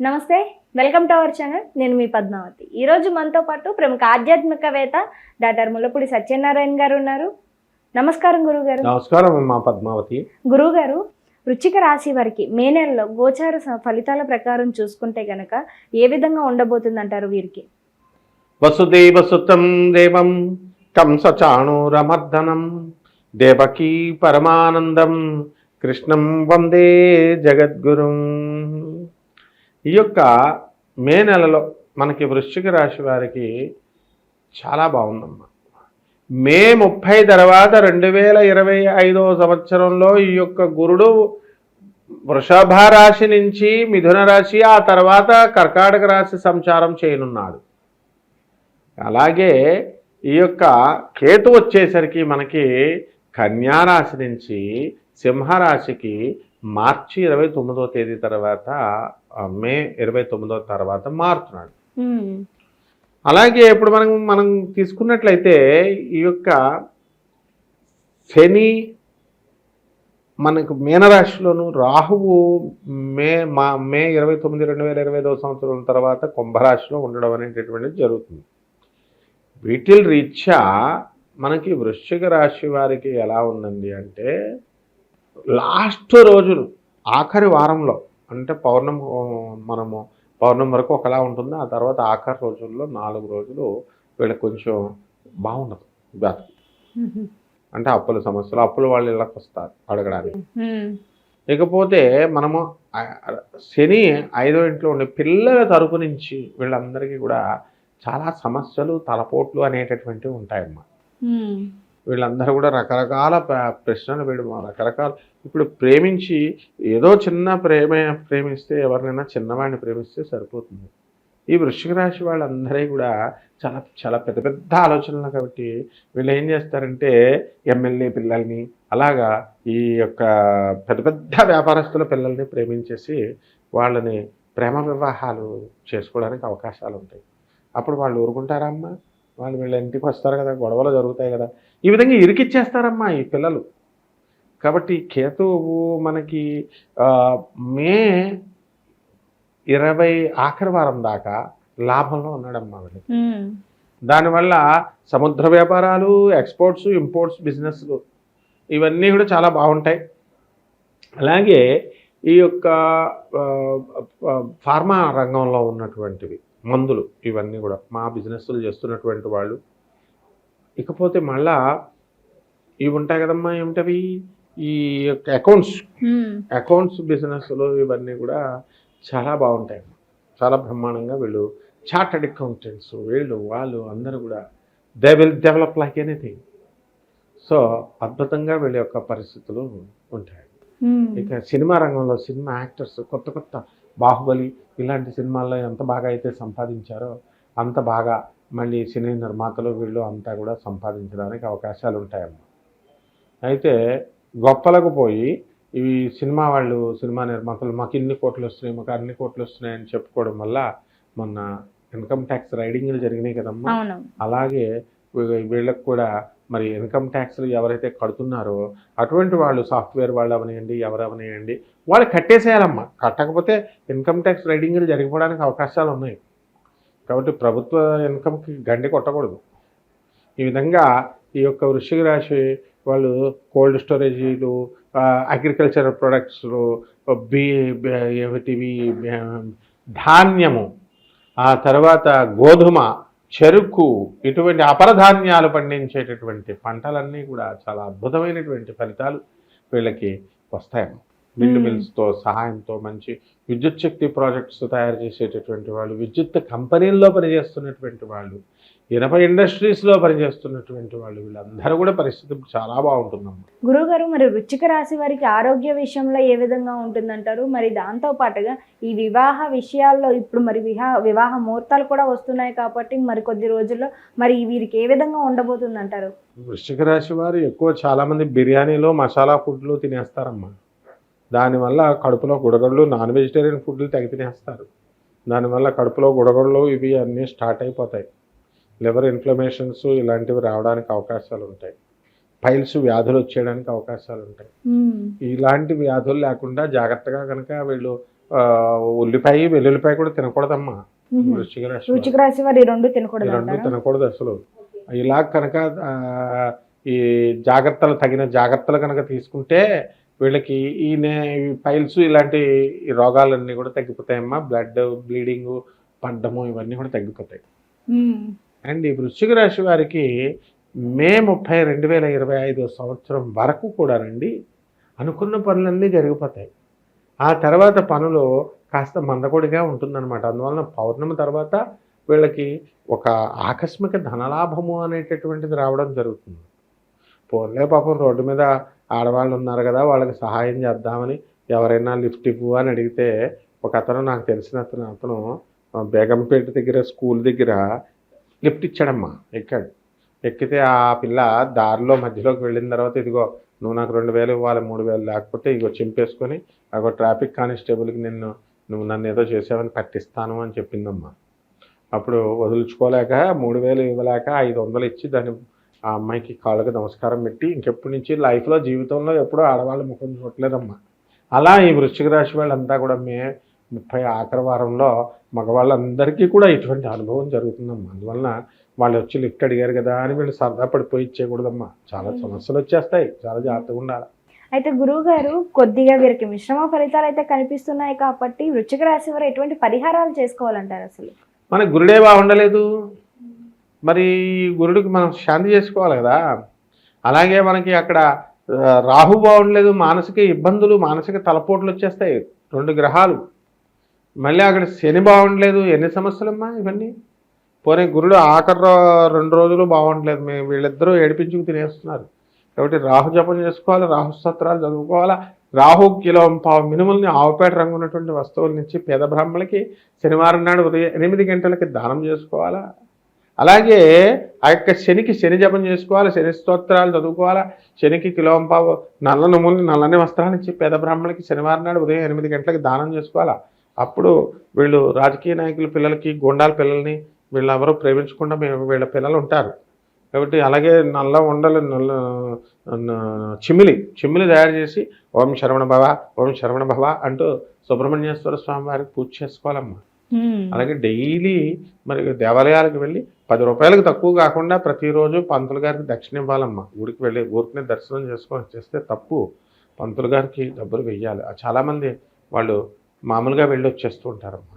నమస్తే, welcome to our channel. నేను మీ పద్మావతి. ఈరోజు మనతో పాటు ప్రముఖ ఆధ్యాత్మికవేత్త డాక్టర్ ముల్లపూడి సత్యనారాయణ గారు ఉన్నారు. నమస్కారం గురుగారు. నమస్కారం అమ్మా పద్మావతి. గురుగారు, వృశ్చిక రాశి వారికి మే నెలలో గోచార ఫలితాల ప్రకారం చూసుకుంటే గనక ఏ విధంగా ఉండబోతుందంటారు వీరికి? వసుదేవసుతం దేవం కంసచాణూరమర్దనం దేవకీ పరమానందం కృష్ణం వందే జగద్గురుం. ఈ యొక్క మే నెలలో మనకి వృశ్చిక రాశి వారికి చాలా బాగుందమ్మా. మే 30 తర్వాత 2025 సంవత్సరంలో ఈ యొక్క గురుడు వృషభ రాశి నుంచి మిథున రాశి, ఆ తర్వాత కర్కాటక రాశి సంచారం చేయనున్నాడు. అలాగే ఈ యొక్క కేతు వచ్చేసరికి మనకి కన్యా రాశి నుంచి సింహరాశికి మార్చి 29వ తేదీ తర్వాత, మే 29వ తర్వాత మారుతున్నాడు. అలాగే ఇప్పుడు మనం తీసుకున్నట్లయితే ఈ యొక్క శని మనకు మీనరాశిలోను, రాహువు మే 29, 2025 సంవత్సరం తర్వాత కుంభరాశిలో ఉండడం అనేటటువంటిది జరుగుతుంది. వీటిల్ రీత్యా మనకి వృశ్చిక రాశి వారికి ఎలా ఉందండి అంటే, లాస్ట్ రోజులు ఆఖరి వారంలో అంటే మనము పౌర్ణమి వరకు ఒకలా ఉంటుంది. ఆ తర్వాత ఆఖరి రోజుల్లో 4 రోజులు వీళ్ళకి కొంచెం బాగుండదు బ్యాత్. అంటే అప్పుల సమస్యలు, అప్పులు వాళ్ళు ఇళ్ళకి వస్తారు అడగడానికి. ఇకపోతే మనము శని 5వ ఇంట్లో ఉండే పిల్లల తరపు నుంచి వీళ్ళందరికీ కూడా చాలా సమస్యలు, తలపోట్లు అనేటటువంటివి ఉంటాయమ్మా. వీళ్ళందరూ కూడా రకరకాల ప్రశ్నలు వేయడం, రకరకాల ఇప్పుడు ప్రేమించి ఏదో చిన్న ప్రేమిస్తే, ఎవరినైనా చిన్నవాడిని ప్రేమిస్తే సరిపోతుంది. ఈ వృశ్చిక రాశి వాళ్ళందరూ కూడా చాలా చాలా పెద్ద పెద్ద ఆలోచనలు. కాబట్టి వీళ్ళు ఏం చేస్తారంటే ఎమ్మెల్యే పిల్లల్ని, అలాగా ఈ యొక్క పెద్ద పెద్ద వ్యాపారస్తుల పిల్లల్ని ప్రేమించేసి వాళ్ళని ప్రేమ వివాహాలు చేసుకోవడానికి అవకాశాలు ఉంటాయి. అప్పుడు వాళ్ళు ఊరుకుంటారా అమ్మా? వాళ్ళు వీళ్ళ ఇంటికి వస్తారు కదా, గొడవలు జరుగుతాయి కదా, ఈ విధంగా ఇరికిచ్చేస్తారమ్మా ఈ పిల్లలు. కాబట్టి కేతువు మనకి మే 20 ఆఖరి వారం దాకా లాభంలో ఉన్నాడమ్మా వీళ్ళకి. దానివల్ల సముద్ర వ్యాపారాలు, ఎక్స్పోర్ట్స్, ఇంపోర్ట్స్, బిజినెస్లు ఇవన్నీ కూడా చాలా బాగుంటాయి. అలాగే ఈ యొక్క ఫార్మా రంగంలో ఉన్నటువంటివి, మందులు, ఇవన్నీ కూడా మా బిజినెస్లు చేస్తున్నటువంటి వాళ్ళు. ఇకపోతే మళ్ళా ఇవి ఉంటాయి కదమ్మా, ఏమిటవి, ఈ యొక్క అకౌంట్స్ బిజినెస్లు, ఇవన్నీ కూడా చాలా బాగుంటాయి. చాలా బ్రహ్మాండంగా వీళ్ళు చార్టర్డ్ అకౌంటెంట్స్, వాళ్ళు అందరూ కూడా they will develop like anything. So అద్భుతంగా వీళ్ళ యొక్క పరిస్థితులు ఉంటాయి. ఇక సినిమా రంగంలో సినిమా యాక్టర్స్ కొత్త కొత్త బాహుబలి ఇలాంటి సినిమాల్లో ఎంత బాగా అయితే సంపాదించారో అంత బాగా మళ్ళీ సినీ నిర్మాతలు వీళ్ళు అంతా కూడా సంపాదించడానికి అవకాశాలు ఉంటాయమ్మా. అయితే గొప్పలకు పోయి ఇవి సినిమా నిర్మాతలు మాకు ఇన్ని కోట్లు వస్తున్నాయి, మాకు అన్ని కోట్లు వస్తున్నాయి అని చెప్పుకోవడం వల్ల మొన్న ఇన్కమ్ ట్యాక్స్ రైడింగ్లు జరిగినాయి కదమ్మా. అలాగే వీళ్ళకు కూడా మరి ఇన్కమ్ ట్యాక్స్లు ఎవరైతే కడుతున్నారో అటువంటి వాళ్ళు, సాఫ్ట్వేర్ వాళ్ళు అవనివ్వండి, ఎవరవనివ్వండి, వాళ్ళు కట్టేసేయాలమ్మా. కట్టకపోతే ఇన్కమ్ ట్యాక్స్ రైడింగ్లు జరిగిపోవడానికి అవకాశాలు ఉన్నాయి. కాబట్టి ప్రభుత్వ ఇన్కమ్కి గండి కొట్టకూడదు. ఈ విధంగా ఈ యొక్క వృశ్చిక రాశి వాళ్ళు కోల్డ్ స్టోరేజీలు, అగ్రికల్చర్ ప్రొడక్ట్స్లు, ఏమిటివి, ధాన్యము, ఆ తర్వాత గోధుమ, చెరుకు, ఇటువంటి అపరధాన్యాలు పండించేటటువంటి పంటలన్నీ కూడా చాలా అద్భుతమైనటువంటి ఫలితాలు వీళ్ళకి వస్తాయమ్మా. విండ్ మిల్స్తో సహాయంతో మంచి విద్యుత్ శక్తి ప్రాజెక్ట్స్ తయారు చేసేటటువంటి వాళ్ళు, విద్యుత్ కంపెనీల్లో పనిచేస్తున్నటువంటి వాళ్ళు, ఇనప ఇండస్ట్రీస్లో పనిచేస్తున్నటువంటి వాళ్ళు, వీళ్ళందరూ కూడా పరిస్థితి చాలా బాగుంటుందమ్మా. గురువుగారు, మరి వృశ్చిక రాశి వారికి ఆరోగ్య విషయంలో ఏ విధంగా ఉంటుందంటారు? మరి దాంతో పాటుగా ఈ వివాహ విషయాల్లో ఇప్పుడు మరి వివాహ ముహూర్తాలు కూడా వస్తున్నాయి కాబట్టి మరి కొద్ది రోజుల్లో మరి వీరికి ఏ విధంగా ఉండబోతుందంటారు? వృశ్చిక రాశి వారు చాలామంది బిర్యానీలో మసాలా ఫుడ్లు తినేస్తారమ్మా. దానివల్ల కడుపులో గుడగళ్ళు, నాన్ వెజిటేరియన్ ఫుడ్లు తెగ తినేస్తారు. దానివల్ల కడుపులో గుడగళ్ళు ఇవి అన్నీ స్టార్ట్ అయిపోతాయి. లివర్ ఇన్ఫ్లమేషన్స్ ఇలాంటివి రావడానికి అవకాశాలు ఉంటాయి. పైల్స్ వ్యాధులు వచ్చేయడానికి అవకాశాలు ఉంటాయి. ఇలాంటి వ్యాధులు లేకుండా జాగ్రత్తగా కనుక వీళ్ళు ఉల్లిపాయ వెల్లుల్లిపాయ కూడా తినకూడదమ్మా. వృశ్చిక రాశి వృశ్చిక రాశి వారు ఈ రెండు ఈ తినకూడదు రెండు అంటారా? తినకూడదు అసలు. ఇలా కనుక ఈ తగిన జాగ్రత్తలు కనుక తీసుకుంటే వీళ్ళకి ఈ పైల్స్ ఇలాంటి ఈ రోగాలన్నీ కూడా తగ్గిపోతాయమ్మా. బ్లీడింగ్ పడ్డము ఇవన్నీ కూడా తగ్గిపోతాయి. అండ్ ఈ వృశ్చిక రాశి వారికి మే 30, 2025 సంవత్సరం వరకు కూడానండి అనుకున్న పనులన్నీ జరిగిపోతాయి. ఆ తర్వాత పనులు కాస్త మందకొడిగా ఉంటుందన్నమాట. అందువలన పౌర్ణమి తర్వాత వీళ్ళకి ఒక ఆకస్మిక ధనలాభము అనేటటువంటిది రావడం జరుగుతుంది. పోన్లే పాపం రోడ్డు మీద ఆడవాళ్ళు ఉన్నారు కదా, వాళ్ళకి సహాయం చేద్దామని ఎవరైనా లిఫ్ట్ ఇవ్వు అని అడిగితే ఒక అతను, నాకు తెలిసిన అతను బేగంపేట దగ్గర స్కూల్ దగ్గర లిఫ్ట్ ఇచ్చాడమ్మా. ఎక్కితే ఆ పిల్ల దారిలో మధ్యలోకి వెళ్ళిన తర్వాత, ఇదిగో నువ్వు నాకు 2000 ఇవ్వాలి, 3000 లేకపోతే ఇగో చింపేసుకొని అగో ట్రాఫిక్ కానిస్టేబుల్కి నువ్వు నన్ను ఏదో చేసావని పట్టిస్తాను అని చెప్పిందమ్మా. అప్పుడు వదులుచుకోలేక 3000 ఇవ్వలేక 500 ఇచ్చి దాన్ని ఆ అమ్మాయికి కాళ్ళకి నమస్కారం పెట్టి ఇంకెప్పటి నుంచి లైఫ్లో జీవితంలో ఎప్పుడూ ఆడవాళ్ళ ముఖం చూడలేదమ్మా. అలా ఈ వృశ్చిక రాశి వాళ్ళంతా కూడా మే 30 ఆఖరి వారంలో మగవాళ్ళందరికీ కూడా ఇటువంటి అనుభవం జరుగుతుందమ్మా. అందువలన వాళ్ళు వచ్చి లిఫ్ట్ అడిగారు కదా అని వీళ్ళు సరదా పడిపోయి ఇచ్చేయకూడదమ్మా. చాలా సమస్యలు వచ్చేస్తాయి, చాలా జాగ్రత్తగా ఉండాలి. అయితే గురువు గారు, కొద్దిగా వీరికి మిశ్రమ ఫలితాలు అయితే కనిపిస్తున్నాయి కాబట్టి వృశ్చిక రాశి వారు ఎటువంటి పరిహారాలు చేసుకోవాలంటారు అసలు? మనకి గురుడే బాగుండలేదు, మరి గురుడికి మనం శాంతి చేసుకోవాలి కదా. అలాగే మనకి అక్కడ రాహు బాగుండలేదు, మానసిక ఇబ్బందులు, మానసిక తలపోట్లు వచ్చేస్తాయి 2 గ్రహాలు. మళ్ళీ అక్కడ శని బాగుండలేదు, ఎన్ని సమస్యలమ్మా ఇవన్నీ. పోనీ గురుడు ఆఖరి 2 రోజులు బాగుండలేదు, వీళ్ళిద్దరూ ఏడిపించుకు తినేస్తున్నారు. కాబట్టి రాహు జపం చేసుకోవాలి, రాహు స్తోత్రాలు చదువుకోవాలా. రాహు కిలో మినుముల్ని ఆవుపేట రంగు ఉన్నటువంటి వస్తువుల నుంచి పేద బ్రాహ్మణులకి శనివారం నాడు ఉదయం 8 గంటలకి దానం చేసుకోవాలా. అలాగే ఆ యొక్క శనికి శని జపం చేసుకోవాలి, శని స్తోత్రాలు చదువుకోవాలా. శనికి కిలో నల్ల నువ్వుల్ని, నల్లని వస్త్రాలు ఇచ్చి పేద బ్రాహ్మణులకి శనివారం నాడు ఉదయం 8 గంటలకి దానం చేసుకోవాలా. అప్పుడు వీళ్ళు రాజకీయ నాయకుల పిల్లలకి, గోండాల పిల్లల్ని వీళ్ళెవరూ ప్రేమించకుండా వీళ్ళ పిల్లలు ఉంటారు. కాబట్టి అలాగే నల్ల ఉండలు, చిమ్మిలి తయారు చేసి ఓం శరవణ భవ, ఓం శరవణ భవ అంటూ సుబ్రహ్మణ్యేశ్వర స్వామి వారికి పూజ చేసుకోవాలమ్మా. అలాగే డైలీ మరి దేవాలయాలకు వెళ్ళి 10 రూపాయలకు తక్కువ కాకుండా ప్రతిరోజు పంతులు గారికి దక్షిణ ఇవ్వాలమ్మా. గుడికి వెళ్ళి ఊరికనే దర్శనం చేసుకొని చేస్తే తప్పు. పంతులు గారికి డబ్బులు వెయ్యాలి. చాలామంది వాళ్ళు మామూలుగా వెళ్ళి వచ్చేస్తూ ఉంటారమ్మా.